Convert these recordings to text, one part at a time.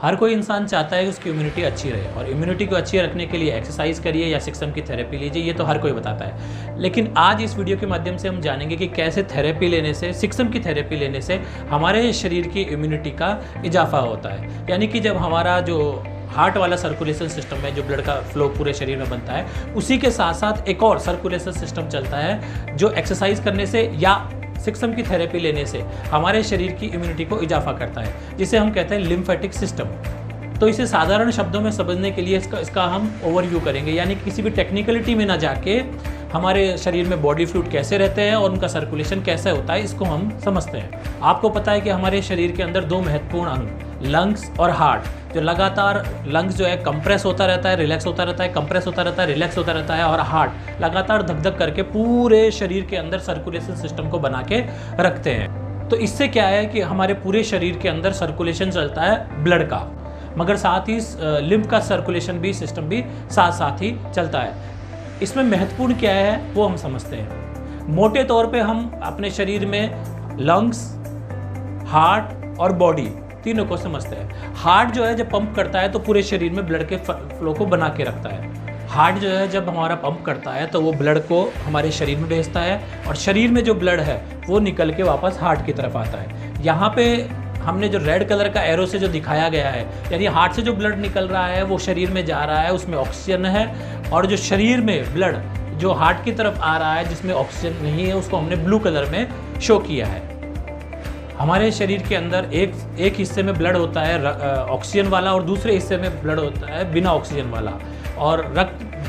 हर कोई इंसान चाहता है कि उसकी इम्यूनिटी अच्छी रहे, और इम्यूनिटी को अच्छी रखने के लिए एक्सरसाइज करिए या सिक्सम की थेरेपी लीजिए, ये तो हर कोई बताता है। लेकिन आज इस वीडियो के माध्यम से हम जानेंगे कि कैसे थेरेपी लेने से, सिक्सम की थेरेपी लेने से हमारे शरीर की इम्यूनिटी का इजाफा होता है। यानी कि जब हमारा जो हार्ट वाला सर्कुलेशन सिस्टम है, जो ब्लड का फ्लो पूरे शरीर में बनता है, उसी के साथ साथ एक और सर्कुलेशन सिस्टम चलता है जो एक्सरसाइज करने से या सिक्सम की थेरेपी लेने से हमारे शरीर की इम्यूनिटी को इजाफा करता है, जिसे हम कहते हैं लिम्फेटिक सिस्टम। तो इसे साधारण शब्दों में समझने के लिए इसका हम ओवरव्यू करेंगे, यानी किसी भी टेक्निकलिटी में ना जाके हमारे शरीर में बॉडी फ्लूइड कैसे रहते हैं और उनका सर्कुलेशन कैसे होता है, इसको हम समझते हैं। आपको पता है कि हमारे शरीर के अंदर दो महत्वपूर्ण अंग, लंग्स और हार्ट, जो लगातार लंग्स जो है कंप्रेस होता रहता है, रिलैक्स होता रहता है, कंप्रेस होता रहता है, रिलैक्स होता रहता है, और हार्ट लगातार धक धक करके पूरे शरीर के अंदर सर्कुलेशन सिस्टम को बना के रखते हैं। तो इससे क्या है कि हमारे पूरे शरीर के अंदर सर्कुलेशन चलता है ब्लड का, मगर साथ ही लिम्फ का सर्कुलेशन भी, सिस्टम भी साथ साथ ही चलता है। इसमें महत्वपूर्ण क्या है वो हम समझते हैं। मोटे तौर पे हम अपने शरीर में लंग्स, हार्ट और बॉडी तीनों को समझते हैं। हार्ट जो है जब पंप करता है तो पूरे शरीर में ब्लड के फ्लो को बना के रखता है। हार्ट जो है जब हमारा पंप करता है तो वो ब्लड को हमारे शरीर में भेजता है, और शरीर में जो ब्लड है वो निकल के वापस हार्ट की तरफ आता है। यहाँ पे हमने जो रेड कलर का एरो से जो दिखाया गया है, यानी हार्ट से जो ब्लड निकल रहा है वो शरीर में जा रहा है, उसमें ऑक्सीजन है, और जो शरीर में ब्लड जो हार्ट की तरफ आ रहा है जिसमें ऑक्सीजन नहीं है, उसको हमने ब्लू कलर में शो किया है। हमारे शरीर के अंदर एक हिस्से में ब्लड होता है ऑक्सीजन वाला, और दूसरे हिस्से में ब्लड होता है बिना ऑक्सीजन वाला। और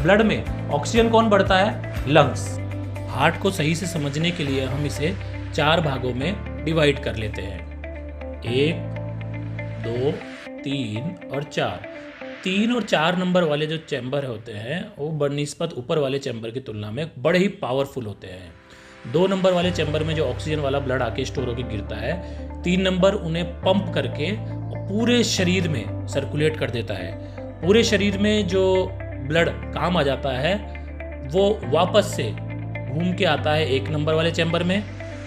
ब्लड में ऑक्सीजन कौन बढ़ता है? लंग्स। हार्ट को सही से समझने के लिए हम इसे 4 भागों में डिवाइड कर लेते हैं, 1, 2, 3 और 4। 3 और 4 नंबर वाले जो चैम्बर होते हैं वो बनिस्बत ऊपर वाले चैम्बर की तुलना में बड़े ही पावरफुल होते हैं। 2 नंबर वाले चैम्बर में जो ऑक्सीजन वाला ब्लड आके स्टोर होकर गिरता है, 3 नंबर उन्हें पंप करके पूरे शरीर में सर्कुलेट कर देता है। पूरे शरीर में जो ब्लड काम आ जाता है वो वापस से घूम के आता है 1 नंबर वाले चैम्बर में,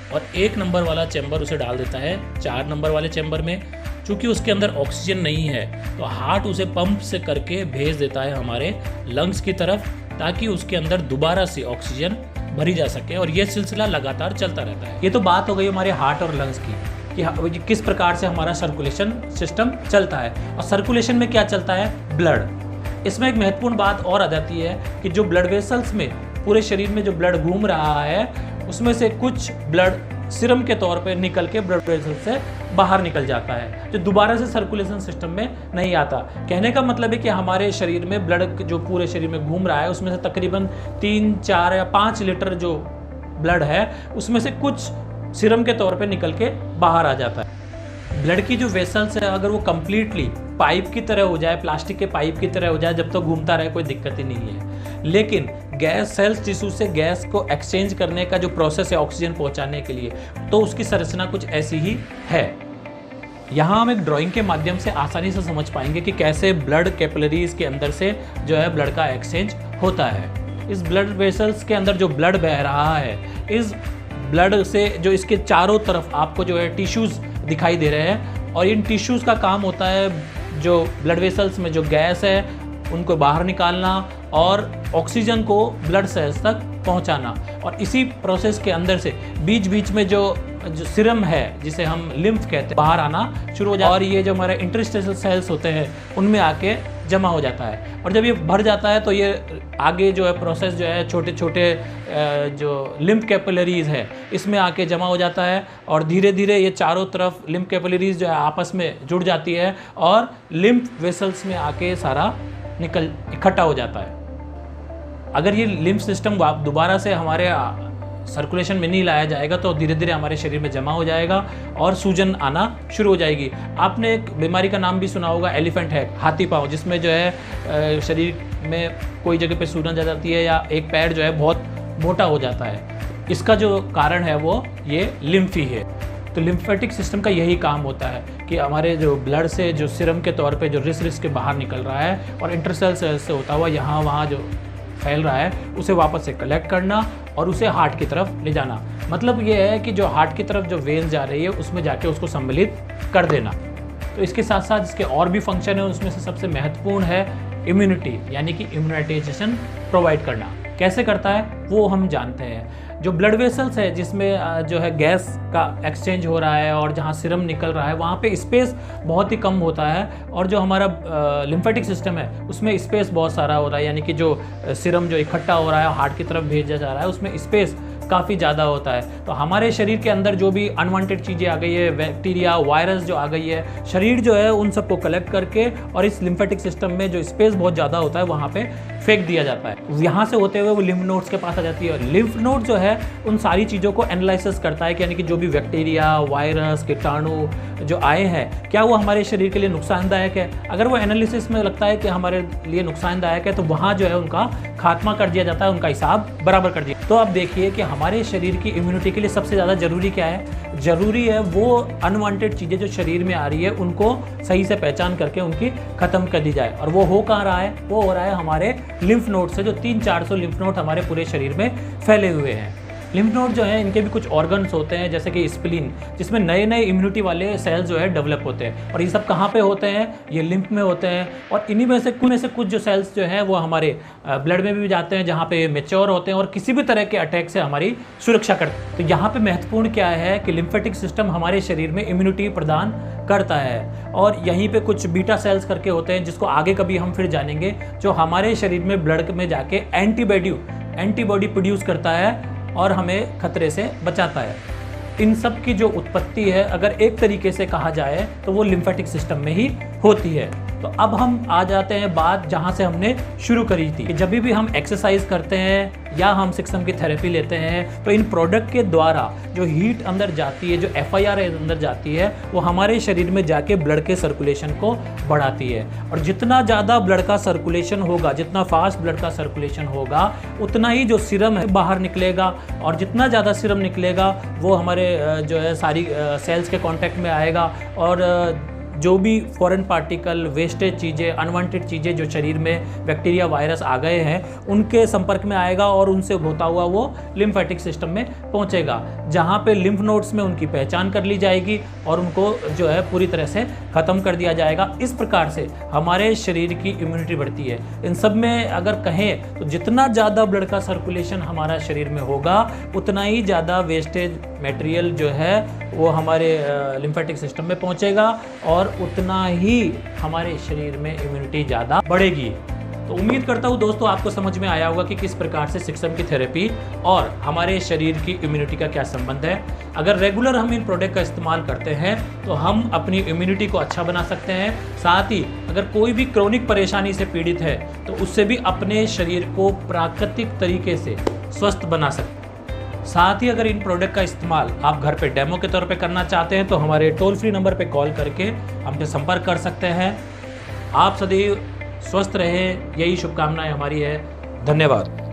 और 1 नंबर वाला चैम्बर उसे डाल देता है 4 नंबर वाले चैम्बर में। चूँकि उसके अंदर ऑक्सीजन नहीं है तो हार्ट उसे पंप से करके भेज देता है हमारे लंग्स की तरफ, ताकि उसके अंदर दोबारा से ऑक्सीजन भरी जा सके, और ये सिलसिला लगातार चलता रहता है। ये तो बात हो गई हमारे हार्ट और लंग्स की कि किस प्रकार से हमारा सर्कुलेशन सिस्टम चलता है। और सर्कुलेशन में क्या चलता है? ब्लड। इसमें एक महत्वपूर्ण बात और आ जाती है कि जो ब्लड वेसल्स में पूरे शरीर में जो ब्लड घूम रहा है, उसमें से कुछ ब्लड सीरम के तौर पे निकल के ब्लड वेसल से बाहर निकल जाता है, जो दोबारा से सर्कुलेशन सिस्टम में नहीं आता। कहने का मतलब है कि हमारे शरीर में ब्लड जो पूरे शरीर में घूम रहा है, उसमें से तकरीबन 3, 4 या 5 लीटर जो ब्लड है, उसमें से कुछ सीरम के तौर पे निकल के बाहर आ जाता है। ब्लड की जो वेसल्स है, अगर वो कम्प्लीटली पाइप की तरह हो जाए, प्लास्टिक के पाइप की तरह हो जाए, जब तक घूमता रहे कोई दिक्कत ही नहीं है। लेकिन गैस सेल्स टिश्यू से गैस को एक्सचेंज करने का जो प्रोसेस है ऑक्सीजन पहुंचाने के लिए, तो उसकी संरचना कुछ ऐसी ही है। यहाँ हम एक ड्राइंग के माध्यम से आसानी से समझ पाएंगे कि कैसे ब्लड कैपिलरीज के अंदर से जो है ब्लड का एक्सचेंज होता है। इस ब्लड वेसल्स के अंदर जो ब्लड बह रहा है, इस ब्लड से जो इसके चारों तरफ आपको जो है टिश्यूज़ दिखाई दे रहे हैं, और इन टिश्यूज़ का काम होता है जो ब्लड वेसल्स में जो गैस है उनको बाहर निकालना और ऑक्सीजन को ब्लड सेल्स तक पहुंचाना। और इसी प्रोसेस के अंदर से बीच बीच में जो सीरम है, जिसे हम लिम्फ कहते हैं, बाहर आना शुरू हो जाता है, और ये जो हमारे इंटरस्टिशियल सेल्स होते हैं उनमें आके जमा हो जाता है। और जब ये भर जाता है तो ये आगे जो है प्रोसेस जो है छोटे छोटे जो लिम्फ कैपिलरीज है इसमें आके जमा हो जाता है, और धीरे धीरे ये चारों तरफ लिम्फ कैपिलरीज जो है आपस में जुड़ जाती है, और लिम्फ वेसल्स में आके सारा इकट्ठा हो जाता है। अगर ये लिम्फ सिस्टम दोबारा से हमारे सर्कुलेशन में नहीं लाया जाएगा तो धीरे धीरे हमारे शरीर में जमा हो जाएगा और सूजन आना शुरू हो जाएगी। आपने एक बीमारी का नाम भी सुना होगा, एलिफेंट है, हाथी पाँव, जिसमें जो है शरीर में कोई जगह पे सूजन आ जाती है या एक पैर जो है बहुत मोटा हो जाता है। इसका जो कारण है वो ये लिम्फी है। तो लिम्फेटिक सिस्टम का यही काम होता है कि हमारे जो ब्लड से जो सीरम के तौर पे जो रिस के बाहर निकल रहा है और इंटरसेल सेल से होता हुआ यहाँ वहाँ जो फैल रहा है उसे वापस से कलेक्ट करना और उसे हार्ट की तरफ ले जाना। मतलब ये है कि जो हार्ट की तरफ जो वेन जा रही है उसमें जाके उसको सम्मिलित कर देना। तो इसके साथ साथ इसके और भी फंक्शन है, उसमें से सबसे महत्वपूर्ण है इम्यूनिटी, यानी कि इम्यूनाइजेशन प्रोवाइड करना। कैसे करता है वो हम जानते हैं। जो ब्लड वेसल्स है जिसमें जो है गैस का एक्सचेंज हो रहा है और जहाँ सीरम निकल रहा है वहाँ पे स्पेस बहुत ही कम होता है, और जो हमारा लिम्फेटिक सिस्टम है उसमें स्पेस बहुत सारा हो रहा है, यानी कि जो सीरम जो इकट्ठा हो रहा है हार्ट की तरफ भेजा जा रहा है उसमें स्पेस काफ़ी ज़्यादा होता है। तो हमारे शरीर के अंदर जो भी अनवांटेड चीज़ें आ गई है, बैक्टीरिया, वायरस जो आ गई है, शरीर जो है उन सबको कलेक्ट करके और इस लिम्फेटिक सिस्टम में जो स्पेस बहुत ज़्यादा होता है वहाँ पे फेंक दिया जाता है। यहाँ से होते हुए वो लिम्फ नोड्स के पास आ जाती है। लिम्फ नोड जो है उन सारी चीज़ों को एनालिसिस करता है कि यानी कि जो भी बैक्टीरिया, वायरस, कीटाणु जो आए हैं क्या वो हमारे शरीर के लिए नुकसानदायक है। अगर वो एनालिसिस में लगता है कि हमारे लिए नुकसानदायक है तो वहाँ जो है उनका खात्मा कर दिया जाता है, उनका हिसाब बराबर कर दिया। तो आप देखिए कि हमारे शरीर की इम्यूनिटी के लिए सबसे ज़्यादा ज़रूरी क्या है? ज़रूरी है वो अनवांटेड चीज़ें जो शरीर में आ रही है उनको सही से पहचान करके उनकी ख़त्म कर दी जाए। और वो हो कहाँ रहा है? वो हो रहा है हमारे लिम्फ नोड से, जो 300-400 लिम्फ नोड हमारे पूरे शरीर में फैले हुए हैं। लिम्फ नोड जो है इनके भी कुछ ऑर्गन्स होते हैं, जैसे कि स्प्लीन, जिसमें नए नए इम्यूनिटी वाले सेल्स जो है डेवलप होते हैं। और ये सब कहाँ पे होते हैं? ये लिम्फ में होते हैं। और इन्हीं में से कुछ जो सेल्स जो हैं वो हमारे ब्लड में भी जाते हैं, जहाँ पे मेच्योर होते हैं और किसी भी तरह के अटैक से हमारी सुरक्षा करते हैं। तो यहाँ पे महत्वपूर्ण क्या है कि लिम्फेटिक सिस्टम हमारे शरीर में इम्यूनिटी प्रदान करता है। और यहीं पे कुछ बीटा सेल्स करके होते हैं, जिसको आगे कभी हम फिर जानेंगे, जो हमारे शरीर में ब्लड में जाके एंटीबॉडी प्रोड्यूस करता है और हमें खतरे से बचाता है। इन सब की जो उत्पत्ति है अगर एक तरीके से कहा जाए तो वो लिम्फेटिक सिस्टम में ही होती है। तो अब हम आ जाते हैं बात जहाँ से हमने शुरू करी थी कि जब भी हम एक्सरसाइज करते हैं या हम सिक्सम की थेरेपी लेते हैं तो इन प्रोडक्ट के द्वारा जो हीट अंदर जाती है, जो FIR अंदर जाती है, वो हमारे शरीर में जाके ब्लड के सर्कुलेशन को बढ़ाती है। और जितना ज़्यादा ब्लड का सर्कुलेशन होगा, जितना फास्ट ब्लड का सर्कुलेशन होगा, उतना ही जो सीरम है बाहर निकलेगा। और जितना ज़्यादा सीरम निकलेगा वो हमारे जो है सारी सेल्स के कांटेक्ट में आएगा और जो भी फॉरेन पार्टिकल, वेस्टेज चीज़ें, अनवांटेड चीज़ें जो शरीर में बैक्टीरिया, वायरस आ गए हैं उनके संपर्क में आएगा और उनसे होता हुआ वो लिम्फेटिक सिस्टम में पहुंचेगा, जहां पे लिम्फ नोड्स में उनकी पहचान कर ली जाएगी और उनको जो है पूरी तरह से ख़त्म कर दिया जाएगा। इस प्रकार से हमारे शरीर की इम्यूनिटी बढ़ती है। इन सब में अगर कहें तो जितना ज़्यादा ब्लड का सर्कुलेशन हमारा शरीर में होगा उतना ही ज़्यादा वेस्टेज मटेरियल जो है वो हमारे लिम्फेटिक सिस्टम में पहुंचेगा और उतना ही हमारे शरीर में इम्यूनिटी ज़्यादा बढ़ेगी। तो उम्मीद करता हूँ दोस्तों आपको समझ में आया होगा कि किस प्रकार से सिक्सम की थेरेपी और हमारे शरीर की इम्यूनिटी का क्या संबंध है। अगर रेगुलर हम इन प्रोडक्ट का इस्तेमाल करते हैं तो हम अपनी इम्यूनिटी को अच्छा बना सकते हैं। साथ ही अगर कोई भी क्रोनिक परेशानी से पीड़ित है तो उससे भी अपने शरीर को प्राकृतिक तरीके से स्वस्थ बना सकते हैं। साथ ही अगर इन प्रोडक्ट का इस्तेमाल आप घर पे डेमो के तौर पे करना चाहते हैं तो हमारे टोल फ्री नंबर पे कॉल करके हमसे संपर्क कर सकते हैं। आप सदैव स्वस्थ रहें, यही शुभकामनाएं हमारी है। धन्यवाद।